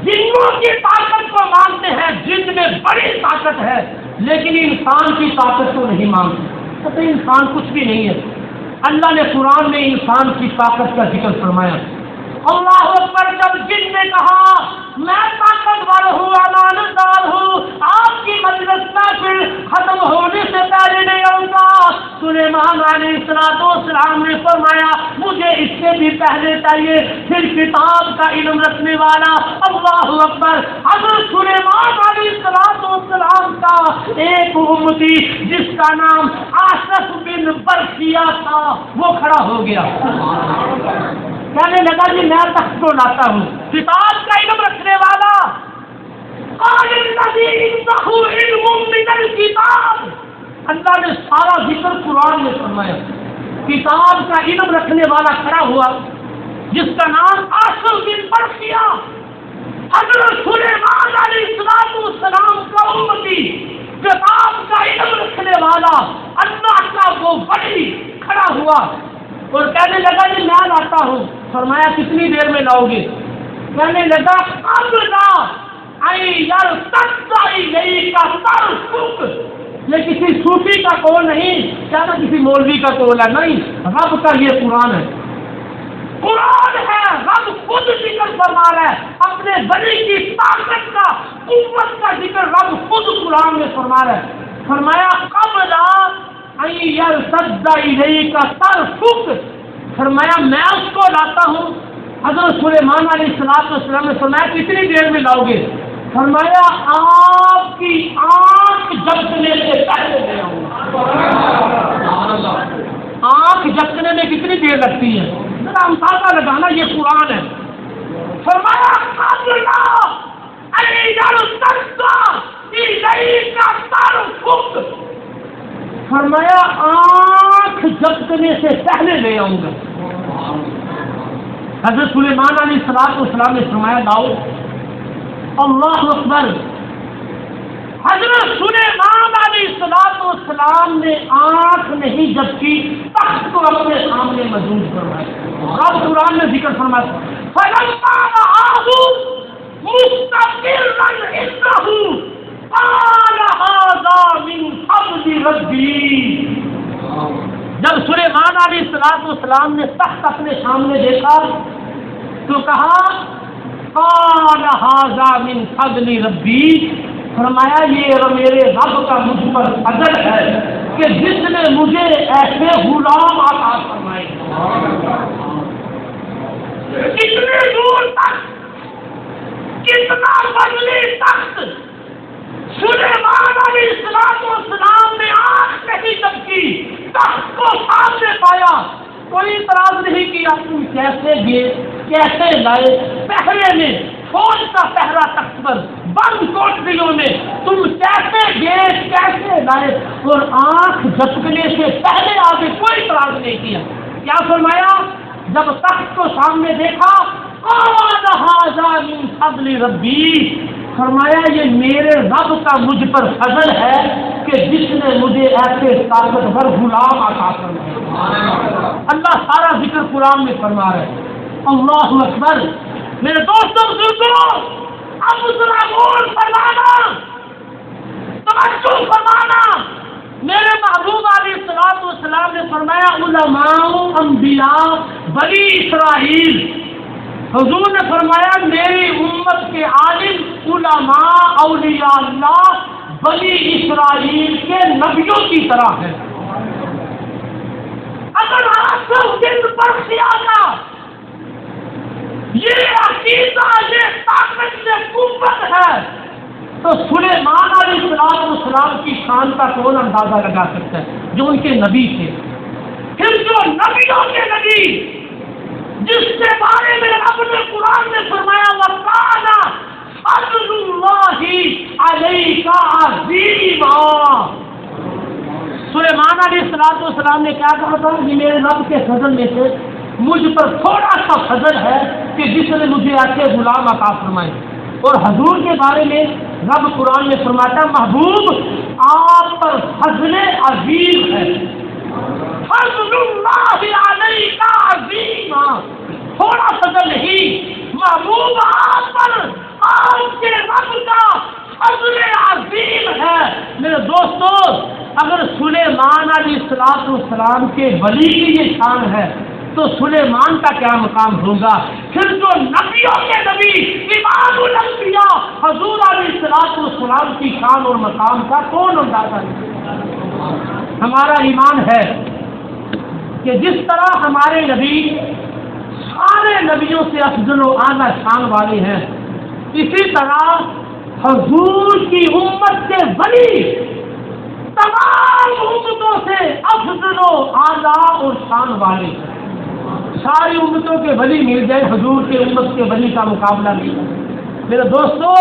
جنوں کی طاقت کو مانتے ہیں، جن میں بڑی طاقت ہے، لیکن انسان کی طاقت کو نہیں مانتے، کہتے انسان کچھ بھی نہیں ہے۔ اللہ نے قرآن میں انسان کی طاقت کا ذکر فرمایا۔ اللہ اکبر! جب جن نے کہا میں طاقتور ہوں، امانت دار ہوں، آپ کی مجلس محفل ختم ہونے سے پہلے نہیں آؤں گا، سلیمان علیہ السلام نے فرمایا مجھے اس سے بھی پہلے چاہیے۔ پھر کتاب کا علم رکھنے والا، اللہ اکبر، حضرت سلیمان علیہ السلام کا ایک امتی جس کا نام آصف بن برقیہ تھا، وہ کھڑا ہو گیا، کہنے لگا جی میں تخت کو لاتا ہوں۔ کتاب کا علم رکھنے والا، قال الذی عنده علم من الکتاب، اللہ نے سارا ذکر قرآن میں فرمایا۔ کتاب کا علم رکھنے والا کھڑا ہوا جس کا نام آصف بن برقیہ، حضرت سلیمان علیہ السلام کا امتی، کتاب کا علم رکھنے والا، اللہ کا وہ ولی کھڑا ہوا اور کہنے لگا جی میں لاتا ہوں۔ فرمایا کتنی دیر میں لاؤ گے؟ کہنے لگا اب لا یار کا طرفک، یہ کسی صوفی کا قول نہیں، کیا نا کسی مولوی کا قول ہے، نہیں، رب کا یہ قرآن ہے، قرآن ہے، رب خود ذکر فرما رہا ہے، اپنے ولی کی طاقت کا، قوت کا ذکر رب خود قرآن میں فرما رہا ہے۔ فرمایا قبل کا طرفک، فرمایا میں اس کو لاتا ہوں۔ حضرت سلیمان علیہ السلام نے فرمایا کتنی دیر میں لاؤ گے؟ فرمایا آپ کی آنکھ جھپکنے سے پہلے لے آؤں گا۔ آنکھ جھپکنے میں کتنی دیر لگتی ہے؟ ذرا اندازہ لگانا، یہ قرآن ہے۔ فرمایا قبل کا طرفک، فرمایا آنکھ جھپکنے سے پہلے لے آؤں گا۔ حضرت سلیمان علیہ السلام نے فرمایا لاؤ۔ اللہ اکبر۔ حضرت سلیمان علیہ السلام نے آنکھ نہیں جھپکی، تخت کو اپنے سامنے موجود فرمایا۔ اور قرآن میں ذکر فرمایا فلما رآه مستقرا عنده قال هذا من فضل ربی۔ جب سلیمان علیہ السلام نے تخت اپنے سامنے دیکھا تو کہا قال هذا من فضل ربی، فرمایا یہ میرے رب کا مجھ پر فضل ہے کہ جس نے مجھے ایسے غلام عطا فرمائے۔ کتنے دور تک، کتنا فضلی تخت۔ سلیمان علیہ السلام نے آنکھ نہیں جھپکی، تخت کو سامنے پایا، کوئی اعتراض نہیں کیا۔ تم کیسے گئے، کیسے لائے؟ پہرے میں فوج کا پہرا تخت پر، بند کوٹریوں میں، تم کیسے گئے، کیسے لائے؟ اور آنکھ جھپکنے سے پہلے آگے کوئی اعتراض نہیں کیا۔ کیا فرمایا؟ جب تخت کو سامنے دیکھا قال ھذا من فضل ربی، فرمایا یہ میرے رب کا مجھ پر فضل ہے کہ جس نے مجھے ایسے طاقتور غلام عطا فرمایا۔ اللہ سارا ذکر قرآن میں فرما رہے ہیں۔ اللہ اکبر۔ میرے دوستوں بزرگوں، اب ذرا غور فرمانا، توجہ فرمانا۔ میرے محبوب علیہ السلام نے فرمایا علماء انبیاء بنی اسرائیل، حضور نے فرمایا میری امت کے عالم علماء اولیاء اللہ بنی اسرائیل کے نبیوں کی طرح ہے۔ اگر آپ کو دل پر سیانا یہ عقیدہ، یہ طاقت، یہ قوت ہے تو سلیمان علیہ السلام کی شان کا کون اندازہ لگا سکتا ہے جو ان کے نبی تھے۔ پھر جو نبیوں کے نبی جس کے بارے میں رب نے قرآن میں فرمایا وَقَالَ فَضْلُ اللَّهِ عَلَيْكَ عَظِيمًا، سلیمان علیہ السلام نے کیا کہا تھا کہ میرے رب کے فضل میں سے مجھ پر تھوڑا سا فضل ہے کہ جس نے مجھے ایسے غلام عطا فرمائے۔ اور حضور کے بارے میں رب قرآن میں فرماتا محبوب آپ پر فضل عظیم ہے۔ فضل اللہ علیہ عظیم، تھوڑا فضل نہیں، محبوب آپ پر آپ کے رب کا فضل عظیم ہے۔ میرے دوستو، اگر سلیمان علیہ السلام کے ولی کی یہ شان ہے تو سلیمان کا کیا مقام ہوگا؟ پھر جو نبیوں کے نبی امام الانبیاء حضور علیہ السلام کی شان اور مقام کا کون اندازہ نہیں؟ ہمارا ایمان ہے کہ جس طرح ہمارے نبی سارے نبیوں سے افضل و اعلیٰ شان والے ہیں، اسی طرح حضور کی امت کے ولی تمام امتوں سے افضل و اعلیٰ اور شان والے ہیں۔ ساری امتوں کے ولی مل جائے، حضور کے امت کے ولی کا مقابلہ نہیں ہے۔ میرے دوستو،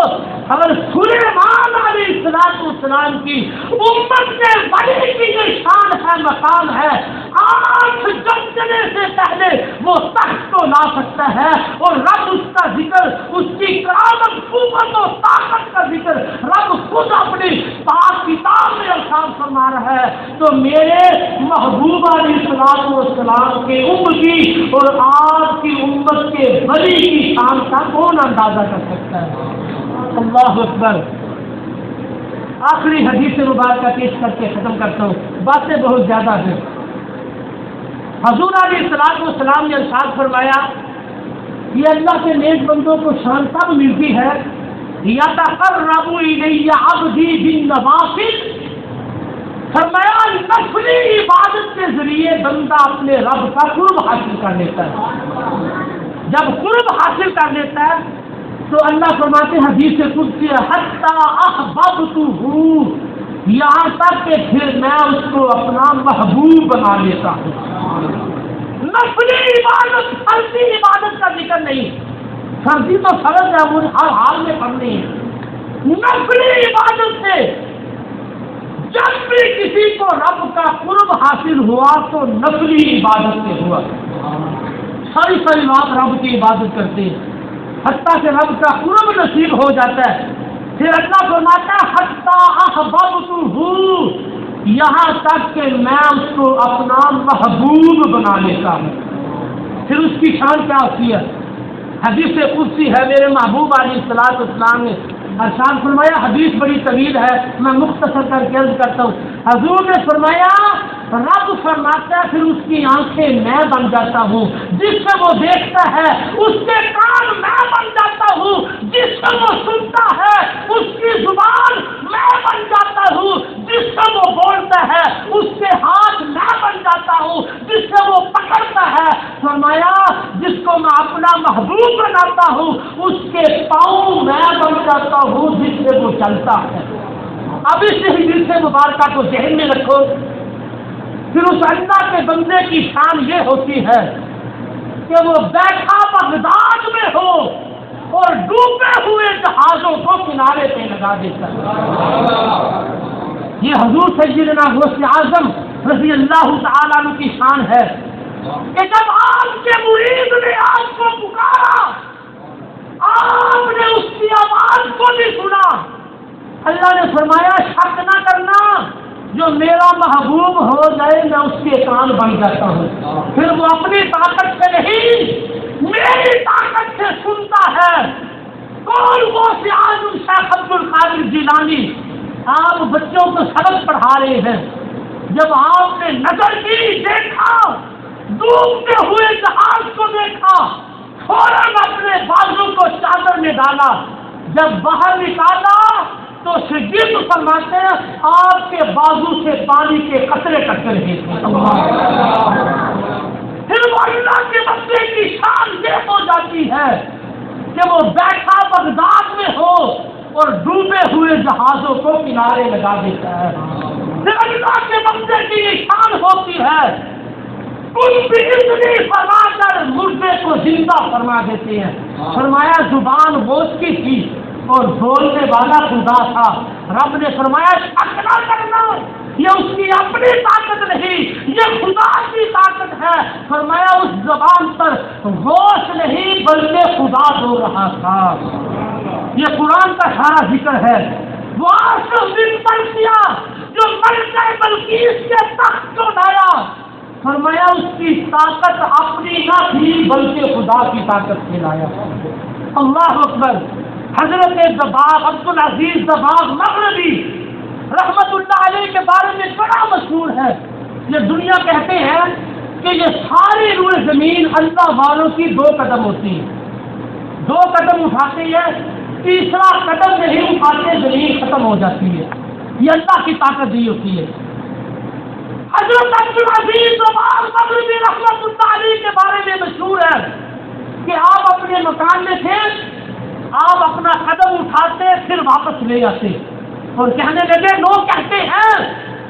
اگر سلیمان علیہ السلام کی امت کے ولی کی جو شان ہے، مقام ہے، آنکھ جھپکنے سے پہلے وہ تخت کو لا سکتا ہے اور رب اس کا ذکر، اس کی کرامت، قوت و طاقت کا ذکر رب خود اپنی پاک کتاب میں ارشاد فرما رہا ہے، تو میرے محبوب علیہ السلام کے امتی اور آپ کی امت کے ولی کی شان کا کون اندازہ کر سکتا ہے؟ اللہ اکبر۔ آخری حدیث مبارکہ پیش کر کے ختم کرتا ہوں، باتیں بہت زیادہ ہیں۔ حضور علیہ السلام نے ارشاد فرمایا یہ اللہ کے نیک بندوں کو شان تب ملتی ہے یتقرب الی عبدی بالنوافل، فرمایا نفلی عبادت کے ذریعے بندہ اپنے رب کا قرب حاصل کر لیتا ہے۔ جب قرب حاصل کر لیتا ہے تو اللہ فرماتے ہیں حدیث قدسی حتی احببتہ، یہاں تک کہ پھر میں اس کو اپنا محبوب بنا لیتا ہوں۔ نفلی عبادت، فرضی عبادت کا ذکر نہیں، فرضی تو فرض ہے، وہ ہر حال میں پڑھنی ہے۔ نفلی عبادت سے جب بھی کسی کو رب کا قرب حاصل ہوا تو نفلی عبادت سے ہوا. ساری بات رب کی عبادت کرتے ہیں حتیٰ کہ رب کا قرب نصیب ہو جاتا ہے. پھر اللہ فرماتا ہے حتیٰ احببتہ، یہاں تک کہ میں اس کو اپنا محبوب بنا لیتا ہوں. پھر اس کی شان کیا ہوتی ہے؟ حدیث قدسی ہے. میرے محبوب علیہ الصلوۃ والسلام نے ارشاد فرمایا، حدیث بڑی طویل ہے میں مختصر کر کے عرض کرتا ہوں. حضور نے فرمایا رب فرماتا ہے پھر اس کی آنکھیں میں بن جاتا ہوں جس سے وہ دیکھتا ہے، اس کے کان میں بن جاتا ہوں جس سے وہ سنتا ہے، اس کی زبان میں بن جاتا ہوں جس سے وہ بولتا ہے، اس کے ہاتھ میں بن جاتا ہوں جس سے وہ پکڑتا ہے. فرمایا جس کو میں اپنا محبوب بناتا ہوں اس کے پاؤں میں بن جاتا ہوں جس سے وہ چلتا ہے. اب اس حدیث مبارکہ کو ذہن میں رکھو. پھر اس اللہ کے بندے کی شان یہ ہوتی ہے کہ وہ بیٹھا بغداد میں ہو اور ڈوبے ہوئے جہازوں کو کنارے پہ لگا دیتا ہے. یہ حضور سیدنا غوث اعظم رضی اللہ تعالیٰ عنہ کی شان ہے کہ جب آپ کے مرید نے آپ کو پکارا، آپ نے اس کی آواز کو بھی سنا. اللہ نے فرمایا شک نہ کرنا، جو میرا محبوب ہو جائے میں اس کے کان بن جاتا ہوں. پھر وہ اپنی طاقت سے نہیں میری طاقت سے سنتا ہے. کون وہ اعظم شیخ عبد القادر جیلانی، آپ بچوں کو سبق پڑھا رہے ہیں، جب آپ نے نظر کی دیکھا ڈوبتے ہوئے جہاز کو دیکھا، فوراً اپنے بازو کو چادر میں ڈالا. جب باہر نکالا تو شگرد فرماتے ہیں آپ کے بازو سے پانی کے قطرے کٹ رہے تھے. پھر وہ اللہ کے بندے کی شان یہ ہو جاتی ہے کہ وہ بیٹھا بغداد میں ہو اور ڈوبے ہوئے جہازوں کو کنارے لگا دیتا ہے. پھر اللہ کے بندے کی یہ شان ہوتی ہے ان بھی اتنی فرما کر مردے کو زندہ فرما دیتے ہیں. فرمایا زبان وہ اس کی تھی اور بولنے والا خدا تھا. رب نے فرمایا شک نہ کرنا، یہ اس کی اپنی طاقت نہیں، یہ خدا کی طاقت ہے. فرمایا اس زبان پر غوث نہیں بلکہ خدا دو رہا تھا. یہ قرآن کا سارا ذکر ہے. وہ آسف دن پر کیا جو ملکہ بلقیس کے تخت کو ڈایا. فرمایا اس کی طاقت اپنی نہ تھی بلکہ خدا کی طاقت سے لایا. اللہ اکبر. حضرت دباغ عبدالعزیز دباغ مغربی رحمت اللہ علیہ کے بارے میں بڑا مشہور ہے. یہ دنیا کہتے ہیں کہ یہ ساری روئے زمین اللہ والوں کی 2 قدم ہوتی ہے. 2 قدم اٹھاتے ہیں، تیسرا قدم نہیں اٹھاتے زمین ختم ہو جاتی ہے. یہ اللہ کی طاقت ہی ہوتی ہے. حضرت عبدالعزیز دباغ مغربی رحمت اللہ علیہ کے بارے میں مشہور ہے کہ آپ اپنے مکان میں تھے، آپ اپنا قدم اٹھاتے پھر واپس لے جاتے اور کہنے لگے لوگ کہتے ہیں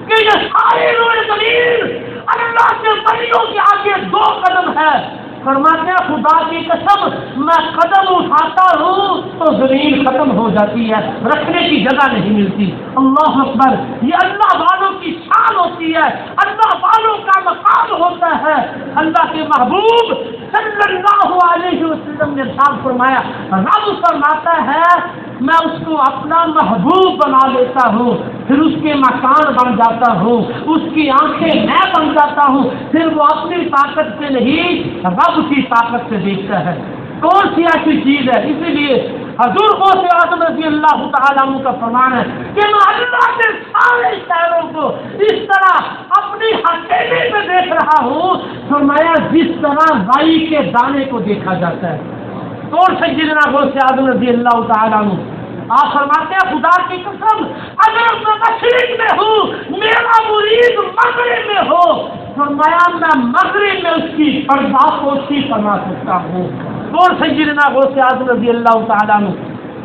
کہ یہ ساری روئے زمین اللہ کے ولیوں کے آگے 2 قدم ہے. فرماتے ہیں خدا کی قسم میں قدم اٹھاتا ہوں تو زمین ختم ہو جاتی ہے، رکھنے کی جگہ نہیں ملتی. اللہ اکبر. یہ اللہ والوں کی شان ہوتی ہے، اللہ والوں کا مقام ہوتا ہے. اللہ کے محبوب صلی اللہ علیہ وسلم نے ارشاد فرمایا، رب فرماتا ہے میں اس کو اپنا محبوب بنا لیتا ہوں، پھر اس کے مکان بن جاتا ہوں، اس کی آنکھیں میں بن جاتا ہوں. پھر وہ اپنی طاقت سے نہیں رب کی طاقت سے دیکھتا ہے. کون سی ایسی چیز ہے؟ اسی لیے حضور غوث اعظم رضی اللہ تعالیٰ عنہ کا فرمان ہے کہ میں اللہ کے سارے شہروں کو اس طرح اپنی ہتھیلی میں دیکھ رہا ہوں، فرمایا جس طرح رائی کے دانے کو دیکھا جاتا ہے. کون سیدنا غوث اعظم رضی اللہ تعالیٰ عنہ آپ فرماتے ہیں خدا کی قسم اگر میں مشرق میں ہوں میرا مرید مغرب میں ہو، فرمایا میں مغرب میں اس کی پردہ پوشی فرما سکتا ہوں. کون سیدنا غوث اعظم رضی اللہ تعالیٰ عنہ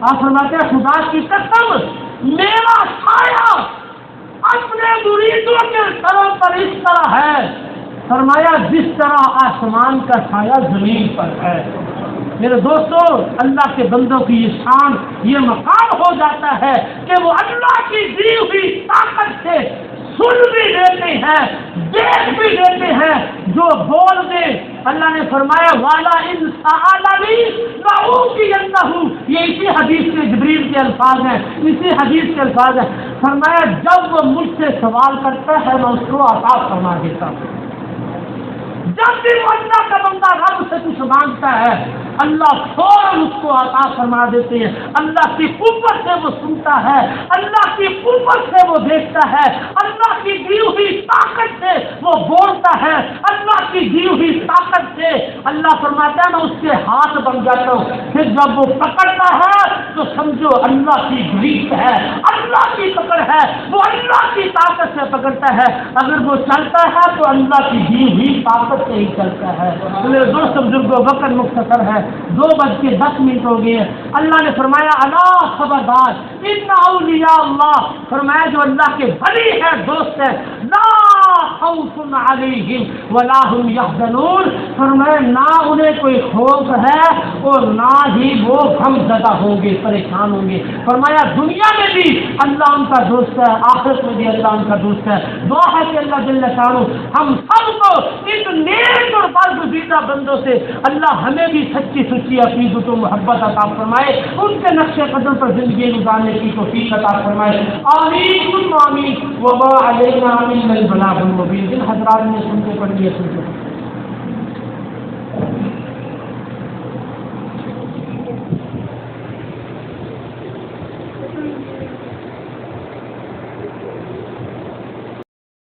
آپ فرماتے ہیں خدا کی قسم میرا سایہ اپنے مریدوں کے سروں پر اس طرح ہے، فرمایا جس طرح آسمان کا سایہ زمین پر ہے. میرے دوستو اللہ کے بندوں کی یہ شان یہ مقام ہو جاتا ہے کہ وہ اللہ کی دی ہوئی طاقت سے لیتے ہیں، دیکھ بھی لیتے ہیں، جو بول دے اللہ نے فرمایا والا ان سألنی لأعطینہ، یہ اسی حدیث کے جبریل کے الفاظ ہیں، اسی حدیث کے الفاظ ہیں، فرمایا جب وہ مجھ سے سوال کرتا ہے میں اس کو عطا فرما دیتا ہوں۔ جب بھی وہ اللہ کا بندہ رب سے کچھ مانگتا ہے اللہ فوراً اس کو عطا فرما دیتے ہیں۔ اللہ کی قوت سے وہ سنتا ہے، اللہ کی قوت سے وہ دیکھتا ہے، اللہ کی دی ہوئی طاقت سے وہ بولتا ہے، اللہ کی دی ہوئی طاقت سے اللہ فرماتا ہے میں اس کے ہاتھ بن جاتا ہوں۔ پھر جب وہ پکڑتا ہے تو سمجھو اللہ کی گریپ ہے، اللہ کی پکڑ ہے، وہ اللہ کی طاقت سے پکڑتا ہے۔ اگر وہ چلتا ہے تو اللہ کی دی ہوئی طاقت سے ہی چلتا ہے۔ میرے دوست بزرگوں وقت مختصر ہے، 2:10 ہو گئے۔ اللہ نے فرمایا الا خبردار ان اولیاء اللہ، فرمایا جو اللہ کے ولی ہے، دوست ہے، لا خوف علیہم ولا هم یحزنون، فرمایا نہ انہیں کوئی خوف ہے اور نہ ہی وہ غم زدہ ہوں گے، پریشان ہوں گے۔ فرمایا دنیا میں بھی اللہ ان کا دوست ہے، آخرت میں بھی اللہ ان کا دوست ہے۔ دعا ہے کہ اللہ جل شانہ ہم سب کو ان نیک اور برگزیدہ بندوں سے اللہ ہمیں بھی سچی سچی عقیدت و محبت عطا فرمائے، ان کے نقش قدم پر زندگی گزارنے کی توفیق عطا فرمائے۔ آمین ثم آمین۔ وما علینا الا البلاغ المبین۔ جن حضرات نے سن کے پڑھ لیا سن کے